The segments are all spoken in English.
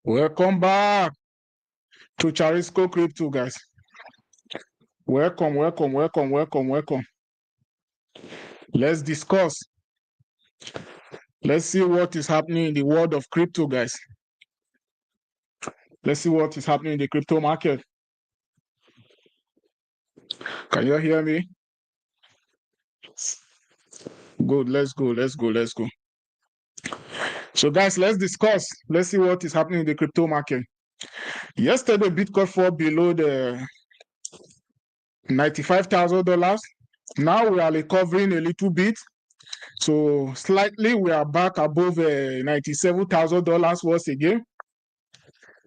Welcome back to Charisco Crypto, guys. Welcome. Let's discuss. Let's see what is happening in the world of crypto, guys. Let's see what is happening in the crypto market. Can you hear me? Good. Let's go. So, guys, let's discuss. Let's see what is happening in the crypto market. Yesterday, Bitcoin fell below the $95,000. Now we are recovering a little bit. So slightly, we are back above $97,000 once again.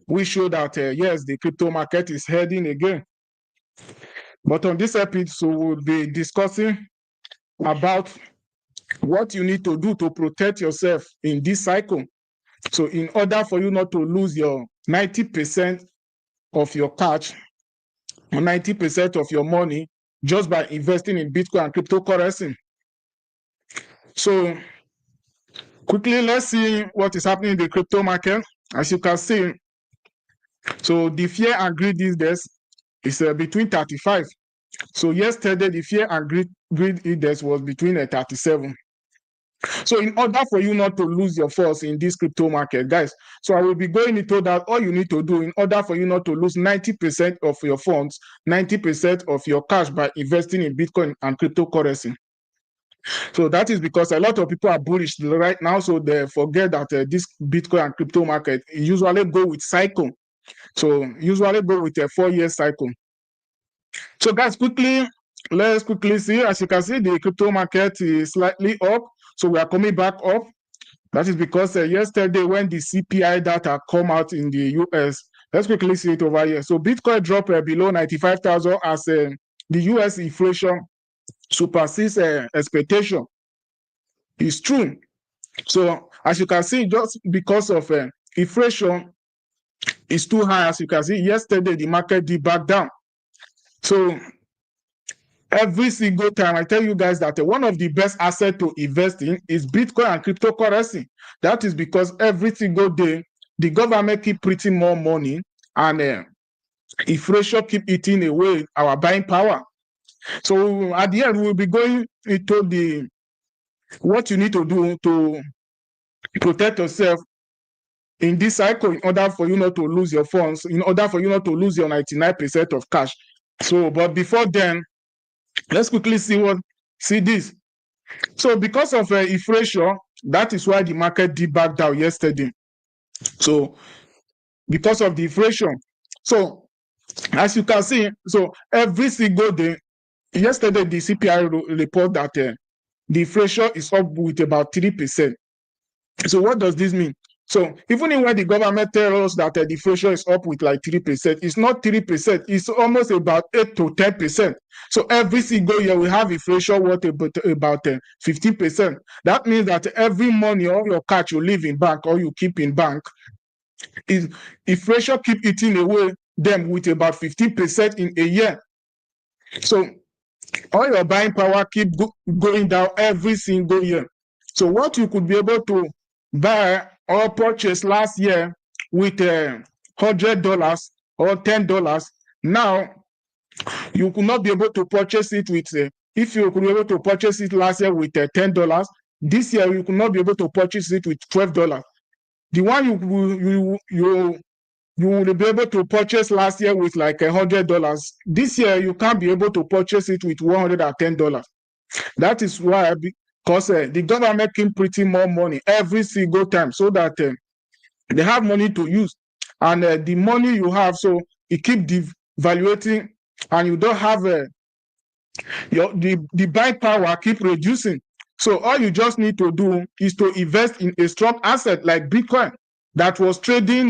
We show that, yes, the crypto market is heading again. But on this episode, we'll be discussing about what you need to do to protect yourself in this cycle. So in order for you not to lose your 90% of your cash or 90% of your money just by investing in Bitcoin and cryptocurrency. So quickly, let's see what is happening in the crypto market. As you can see, so the fear and greed these days is between 35. So yesterday, the fear and greed index was between 37. So in order for you not to lose your force in this crypto market, guys, so I will be going into that. All you need to do in order for you not to lose 90% of your funds, 90% of your cash by investing in Bitcoin and cryptocurrency. So that is because a lot of people are bullish right now, so they forget that this Bitcoin and crypto market usually go with cycle. So usually go with a 4-year cycle. So guys, let's quickly see. As you can see, the crypto market is slightly up. So we are coming back up. That is because yesterday when the CPI data come out in the US, let's quickly see it over here. So Bitcoin dropped below 95,000 as the US inflation supersedes expectation. It's true. So as you can see, just because of inflation is too high, as you can see, yesterday the market did back down. So every single time I tell you guys that one of the best assets to invest in is Bitcoin and cryptocurrency. That is because every single day the government keep printing more money and inflation keep eating away our buying power. So at the end, we'll be going into what you need to do to protect yourself in this cycle in order for you not to lose your funds, in order for you not to lose your 99% of cash. So, but before then, let's quickly see this. So because of inflation, that is why the market did back down yesterday. So because of the inflation. So as you can see, so every single day, yesterday the CPI report that the inflation is up with about 3%. So what does this mean? So even when the government tells us that the inflation is up with like 3%, it's not 3%, it's almost about 8 to 10%. So every single year we have inflation worth about 15%. That means that every money or your cash you leave in bank or you keep in bank, is inflation keep eating away them with about 15% in a year. So all your buying power keep going down every single year. So what you could be able to buy or purchase last year with $100 or $10, now you could not be able to purchase it with if you could be able to purchase it last year with $10, this year you could not be able to purchase it with $12. The one you will be able to purchase last year with like $100. This year you can't be able to purchase it with $110. That is why, because the government keep printing more money every single time so that they have money to use, and the money you have, so it keep devaluating, and you don't have the buying power keep reducing. So all you just need to do is to invest in a strong asset like Bitcoin that was trading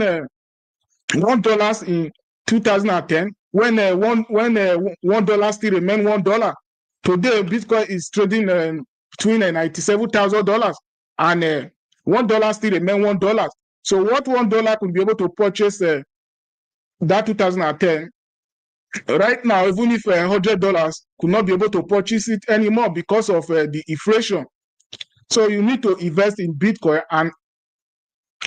$1 in 2010 when $1 still remained $1. Today Bitcoin is trading between $97,000 and $1 still remain $1. So what $1 could be able to purchase that 2010, right now, even if $100 could not be able to purchase it anymore because of the inflation. So you need to invest in Bitcoin and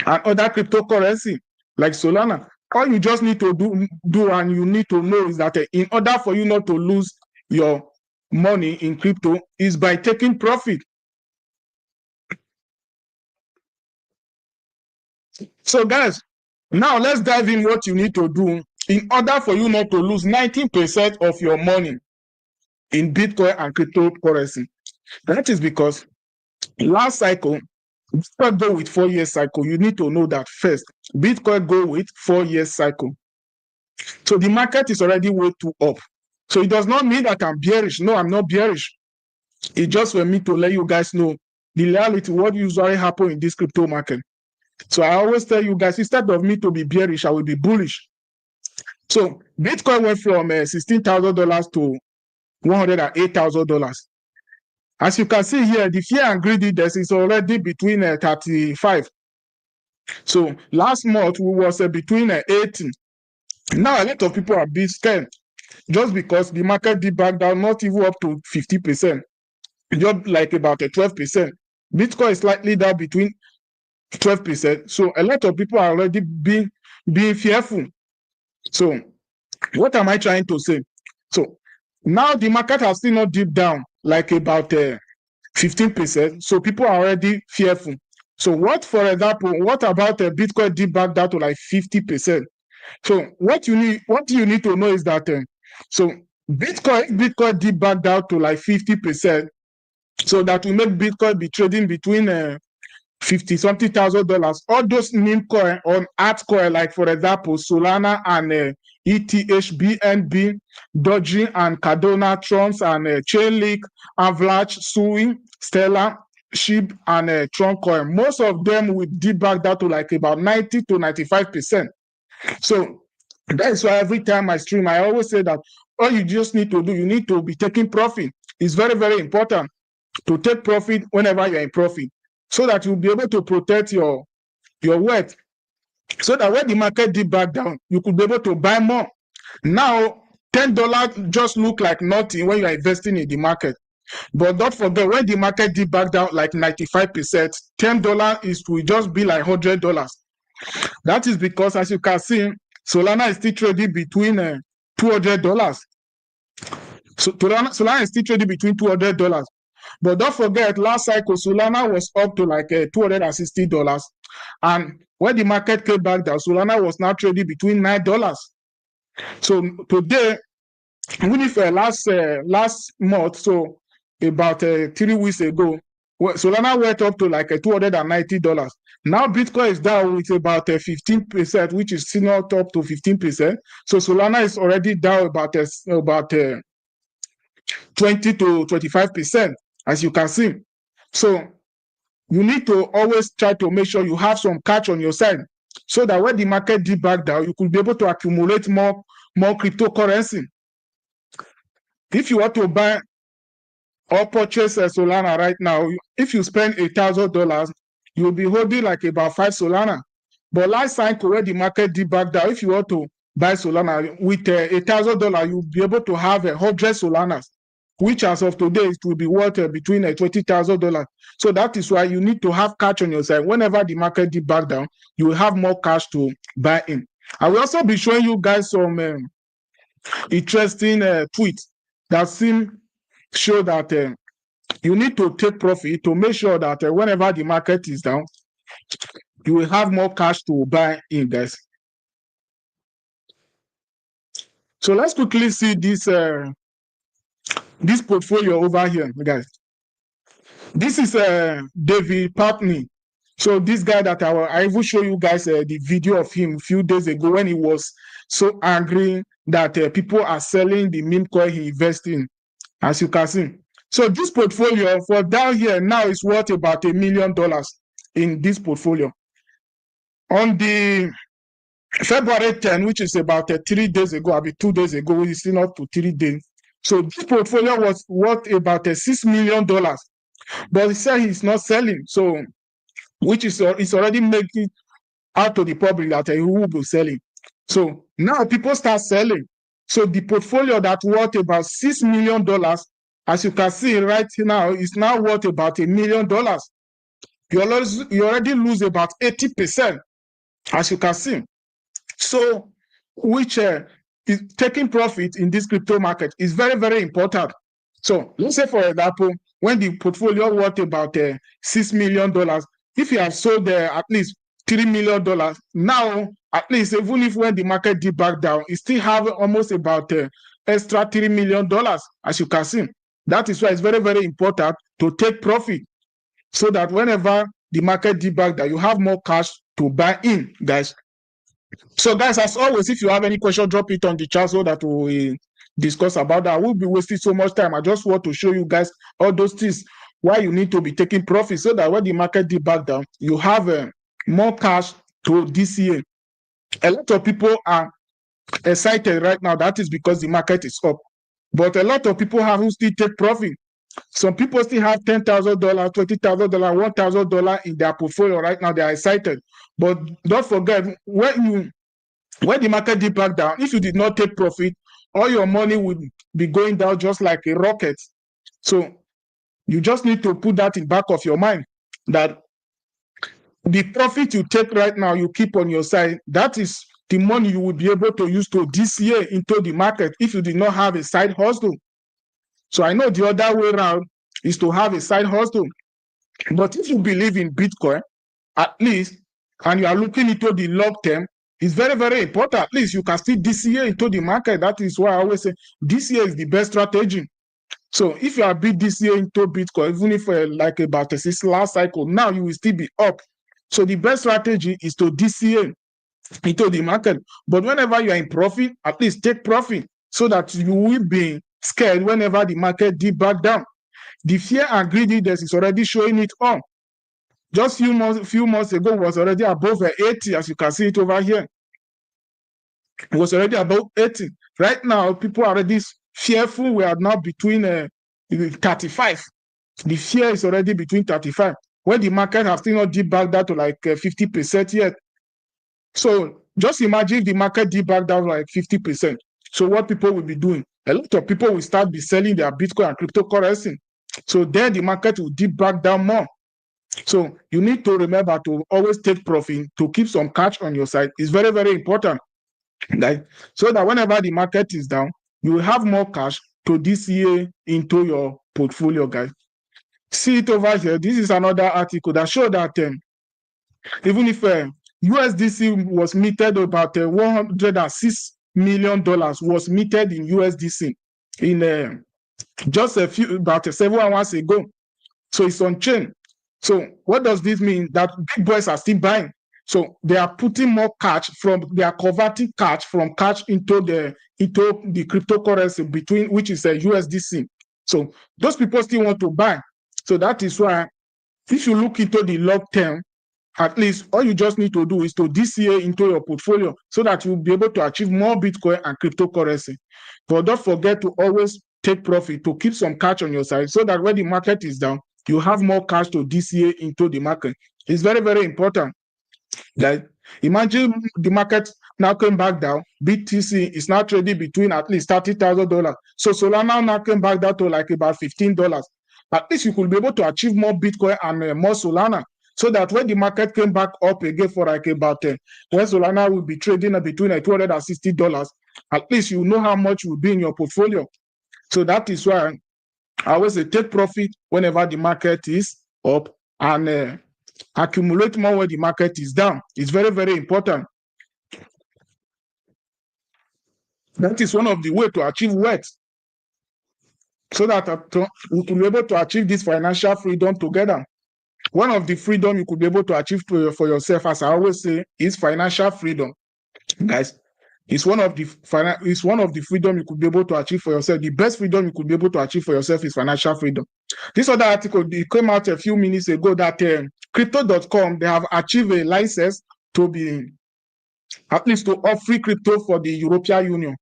other cryptocurrency. like Solana. All you just need to do and you need to know is that in order for you not to lose your money in crypto is by taking profit. So guys, now let's dive in what you need to do in order for you not to lose 19% of your money in Bitcoin and cryptocurrency. That is because last cycle, Bitcoin go with 4 year cycle. You need to know that first. Bitcoin go with 4 year cycle. So the market is already way too up. So it does not mean that I'm bearish. No, I'm not bearish. It's just for me to let you guys know the reality, what usually happen in this crypto market. So I always tell you guys, instead of me to be bearish, I will be bullish. So Bitcoin went from $16,000 to $108,000. As you can see here, the fear and greediness is already between 35. So last month we was between 18. Now a lot of people are being scared just because the market did back down, not even up to 50%, just like about 12%. Bitcoin is slightly down between 12%. So a lot of people are already being fearful. So what am I trying to say? So now the market has still not dipped down like about 15%. So people are already fearful. So what, for example, what about Bitcoin dip back down to like 50%? So what you need to know is that so Bitcoin dip back down to like 50%. So that will make Bitcoin be trading between 50 something $1,000. All those meme coin on altcoin, like for example Solana and ETH, BNB, Doji and Cardano, Trons and Chainlink, Avalanche, Sui, Stellar, SHIB and Tron coin. Most of them will dip back down to like about 90 to 95%. So that is why every time I stream, I always say that all you just need to do, you need to be taking profit. It's very, very important to take profit whenever you're in profit, so that you'll be able to protect your wealth, so that when the market dip back down, you could be able to buy more. Now, $10 just look like nothing when you're investing in the market. But don't forget, when the market dip back down like 95%, $10 will just be like $100. That is because, as you can see, Solana is still trading between $200. So Solana is still trading between $200. But don't forget, last cycle, Solana was up to like $260. And when the market came back down, Solana was now trading between $9. So today, even if last month, so about 3 weeks ago, Solana went up to like $290. Now Bitcoin is down with about 15%, which is still not up to 15%. So Solana is already down about 20 to 25%, as you can see. So you need to always try to make sure you have some cash on your side, so that when the market dip back down, you could be able to accumulate more cryptocurrency. If you want to buy or purchase a Solana right now, if you spend $1,000, you'll be holding like about 5 Solana. But last cycle, when the market dip back down, if you want to buy Solana with $1,000, you'll be able to have 100 Solanas, which as of today, it will be worth between $20,000. So that is why you need to have cash on your side. Whenever the market dip back down, you will have more cash to buy in. I will also be showing you guys some interesting tweets that seem show that you need to take profit to make sure that whenever the market is down, you will have more cash to buy in, guys. So let's quickly see this portfolio over here, guys. This is David Papney. So this guy that I will show you guys the video of him a few days ago when he was so angry that people are selling the meme coin he invested in, as you can see. So this portfolio for down here now is worth about $1 million in this portfolio. On the February 10, which is about 3 days ago, 2 days ago, it's still up to 3 days. So this portfolio was worth about $6 million, but he said he's not selling. So, which is it's already making out to the public that he will be selling. So now people start selling. So the portfolio that worth about $6 million, as you can see right now, is now worth about $1 million. You already lose about 80%, as you can see. So, which is taking profit in this crypto market is very, very important. So, let's say, for example, when the portfolio worth about $6 million, if you have sold at least $3 million, now at least even if when the market dip back down, you still have almost about extra $3 million, as you can see. That is why it's very, very important to take profit, so that whenever the market dip back down, you have more cash to buy in, guys. So, guys, as always, if you have any question, drop it on the chat so that we discuss about that. We'll be wasting so much time. I just want to show you guys all those things why you need to be taking profit, so that when the market dip back down, you have more cash to DCA. A lot of people are excited right now. That is because the market is up. But a lot of people have who still take profit. Some people still have $10,000, $20,000, $1,000 in their portfolio right now. They are excited. But don't forget, when the market dip back down, if you did not take profit, all your money would be going down just like a rocket. So you just need to put that in back of your mind, that the profit you take right now, you keep on your side. That is the money you will be able to use to DCA into the market if you did not have a side hustle. So I know the other way around is to have a side hustle. But if you believe in Bitcoin, at least, and you are looking into the long term, it's very, very important. At least you can still DCA into the market. That is why I always say DCA is the best strategy. So if you are big DCA into Bitcoin, even if like about this last cycle, now you will still be up. So the best strategy is to DCA into the market. But whenever you are in profit, at least take profit, so that you will be scared whenever the market dip back down. The fear and greediness is already showing it on. Just few months ago, was already above 80, as you can see it over here. It was already above 80. Right now, people are already fearful. We are now between 35. The fear is already between 35. When the market has still not dipped back down to like 50% yet. So just imagine if the market dip back down like 50%. So what people will be doing? A lot of people will start be selling their Bitcoin and cryptocurrency. So then the market will dip back down more. So you need to remember to always take profit, to keep some cash on your side. It's very, very important. Like, so that whenever the market is down, you will have more cash to DCA into your portfolio, guys. See it over here. This is another article that shows that even if USDC was minted about $106 million was minted in USDC in just about 7 hours ago. So it's on chain. So what does this mean? That big boys are still buying. So they are putting more cash they are converting cash from cash into the cryptocurrency between, which is a USDC. So those people still want to buy. So that is why if you look into the long term, at least all you just need to do is to DCA into your portfolio, so that you'll be able to achieve more Bitcoin and cryptocurrency. But don't forget to always take profit, to keep some cash on your side, so that when the market is down, you have more cash to DCA into the market. It's very, very important. Like, imagine the market now came back down. BTC is now trading between at least $30,000. So Solana now came back down to like about $15. At least you could be able to achieve more Bitcoin and more Solana, so that when the market came back up again for like about when Solana will be trading between $260, at least you know how much will be in your portfolio. So that is why I always say take profit whenever the market is up, and accumulate more when the market is down. It's very, very important. That is one of the ways to achieve wealth, so that we could be able to achieve this financial freedom together. One of the freedom you could be able to achieve for yourself, as I always say, is financial freedom. Guys, it's one of the freedom you could be able to achieve for yourself. The best freedom you could be able to achieve for yourself is financial freedom. This other article, it came out a few minutes ago, that crypto.com, they have achieved a license to be, at least to offer crypto for the European Union.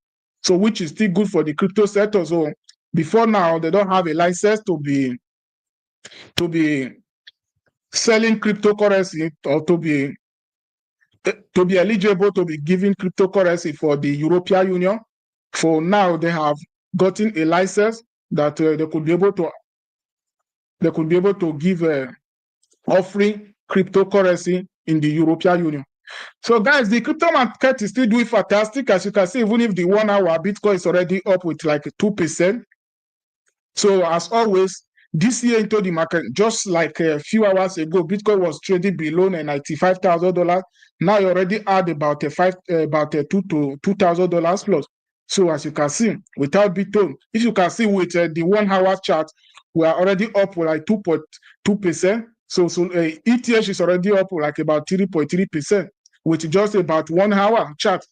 So which is still good for the crypto sector. So before now, they don't have a license to be selling cryptocurrency, or to be eligible to be giving cryptocurrency for the European Union. For now, they have gotten a license that they could be able to give offering cryptocurrency in the European Union. So guys, the crypto market is still doing fantastic. As you can see, even if the 1 hour Bitcoin is already up with like 2%. So as always, this year into the market, just like a few hours ago, Bitcoin was trading below $95,000. Now you already add about $2,000 plus. So as you can see, without Bitcoin, if you can see with the 1 hour chart, we are already up with like 2.2%. So ETH is already up like about 3.3% with just about 1 hour chart.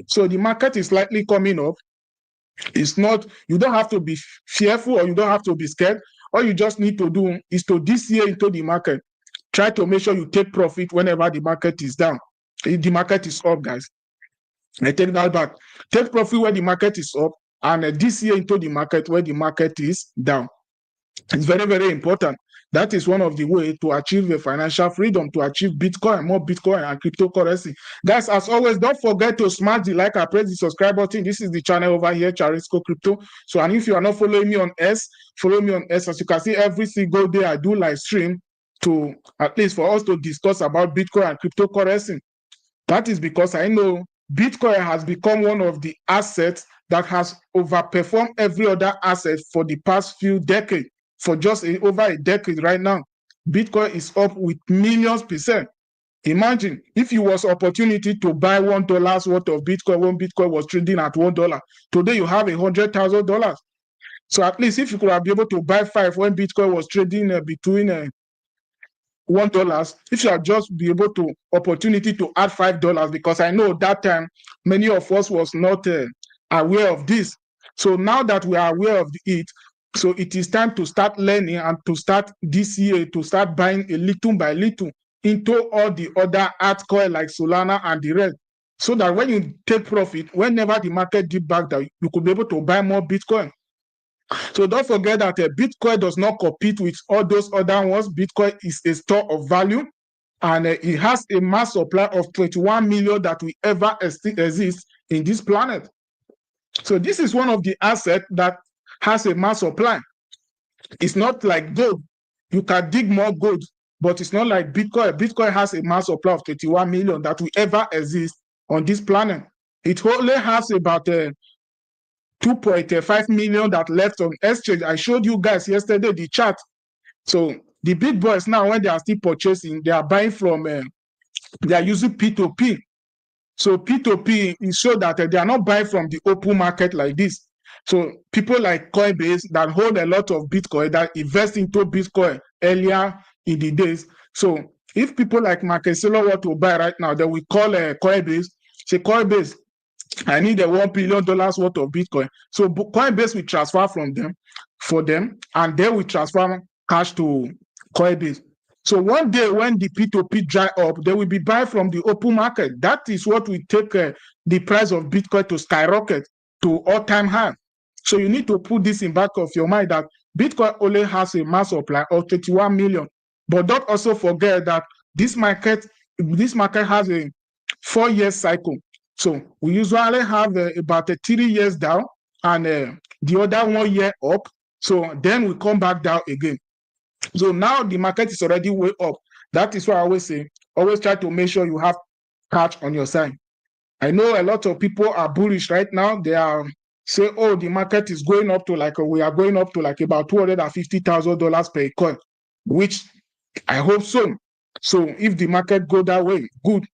So the market is slightly coming up. It's not, you don't have to be fearful or you don't have to be scared. All you just need to do is to this year into the market. Try to make sure you take profit whenever the market is down. If the market is up, guys, I take that back. Take profit when the market is up, and this year into the market where the market is down. It's very, very important. That is one of the ways to achieve the financial freedom, to achieve Bitcoin, more Bitcoin and cryptocurrency. Guys, as always, don't forget to smash the like and press the subscribe button. This is the channel over here, Charisco Crypto. So, and if you are not following me on S, follow me on S. As you can see, every single day I do live stream to at least for us to discuss about Bitcoin and cryptocurrency. That is because I know Bitcoin has become one of the assets that has overperformed every other asset for the past few decades. For just over a decade right now, Bitcoin is up with millions percent. Imagine if you was opportunity to buy $1 worth of Bitcoin when Bitcoin was trading at $1. Today you have $100,000. So at least if you could have been able to buy 5 when Bitcoin was trading between $1, if you are just be able to opportunity to add $5, because I know that time many of us was not aware of this. So now that we are aware of it, so it is time to start learning and to start this year to start buying a little by little into all the other altcoins like Solana and the rest, so that when you take profit, whenever the market dip back down, you could be able to buy more Bitcoin. So don't forget that Bitcoin does not compete with all those other ones. Bitcoin is a store of value, and it has a mass supply of 21 million that will ever exist in this planet. So this is one of the assets that has a mass supply. It's not like gold. You can dig more gold, but it's not like Bitcoin. Bitcoin has a mass supply of 21 million that will ever exist on this planet. It only has about 2.5 million that left on exchange. I showed you guys yesterday the chart. So the big boys now, when they are still purchasing, they are buying from, they are using P2P. So P2P is so that they are not buying from the open market like this. So people like Coinbase that hold a lot of Bitcoin, that invest into Bitcoin earlier in the days. So if people like Marquesilo want to buy right now, they will call Coinbase, say, Coinbase, I need a $1 billion worth of Bitcoin. So Coinbase will transfer from them for them, and they will transfer cash to Coinbase. So one day when the P2P dry up, they will be buying from the open market. That is what will take the price of Bitcoin to skyrocket to all-time high. So you need to put this in back of your mind that Bitcoin only has a mass supply of 31 million. But don't also forget that this market has a 4-year cycle. So we usually have about 3 years down and the other 1 year up. So then we come back down again. So now the market is already way up. That is why I always say, always try to make sure you have cash on your side. I know a lot of people are bullish right now. They are say, oh, the market is going up to like, we are going up to like about $250,000 per coin, which I hope so. So if the market go that way, good.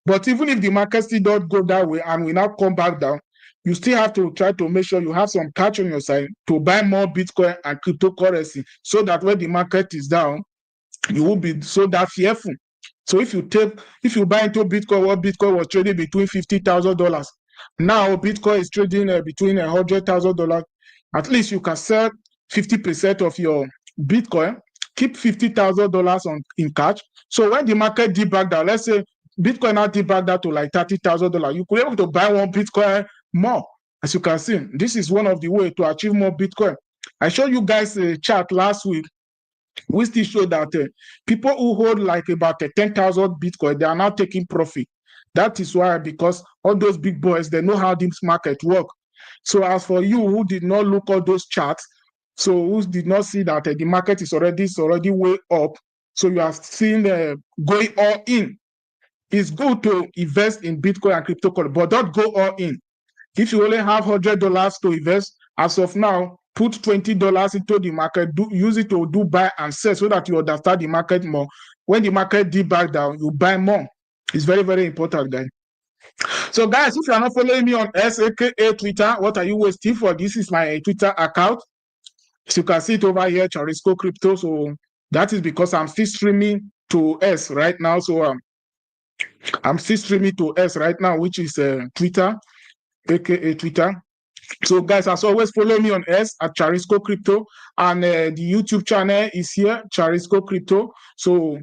But even if the market still don't go that way and we now come back down, you still have to try to make sure you have some cash on your side to buy more Bitcoin and cryptocurrency, so that when the market is down, you will be so that fearful. So if you buy into Bitcoin, what Bitcoin was trading between $50,000, now Bitcoin is trading between $100,000. At least you can sell 50% of your Bitcoin, keep $50,000 in cash. So when the market dip back down, let's say Bitcoin now dip back down to like $30,000, you could be able to buy one Bitcoin more. As you can see, this is one of the ways to achieve more Bitcoin. I showed you guys a chart last week. We still show that people who hold like about 10,000 Bitcoin, they are now taking profit. That is why, because all those big boys, they know how this market work. So as for you who did not look at those charts, so who did not see that the market is already way up, so you are seeing going all in. It's good to invest in Bitcoin and cryptocurrency, but don't go all in. If you only have $100 to invest, as of now, put $20 into the market, use it to do buy and sell so that you understand the market more. When the market dip back down, you buy more. It's very, very important, guys. So, guys, if you are not following me on aka Twitter, what are you waiting for? This is my Twitter account. So you can see it over here, Charisco Crypto. So that is because I'm still streaming to S right now. So I'm still streaming to S right now, which is Twitter, aka Twitter. So guys, as always, follow me on S at Charisco Crypto, and the YouTube channel is here, Charisco Crypto. So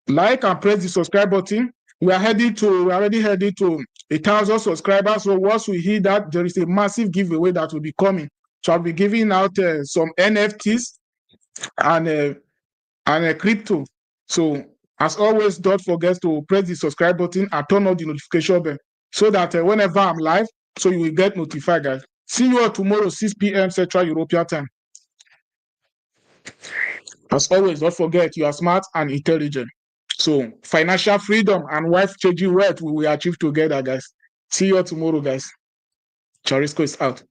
like and press the subscribe button. We are already heading to 1,000 subscribers. So once we hit that, there is a massive giveaway that will be coming. So I'll be giving out some NFTs and crypto. So as always, don't forget to press the subscribe button and turn on the notification bell so that whenever I'm live, so you will get notified, guys. See you all tomorrow, 6 p.m. Central European time. As always, don't forget you are smart and intelligent. So financial freedom and life-changing wealth we will achieve together, guys. See you all tomorrow, guys. Charisco is out.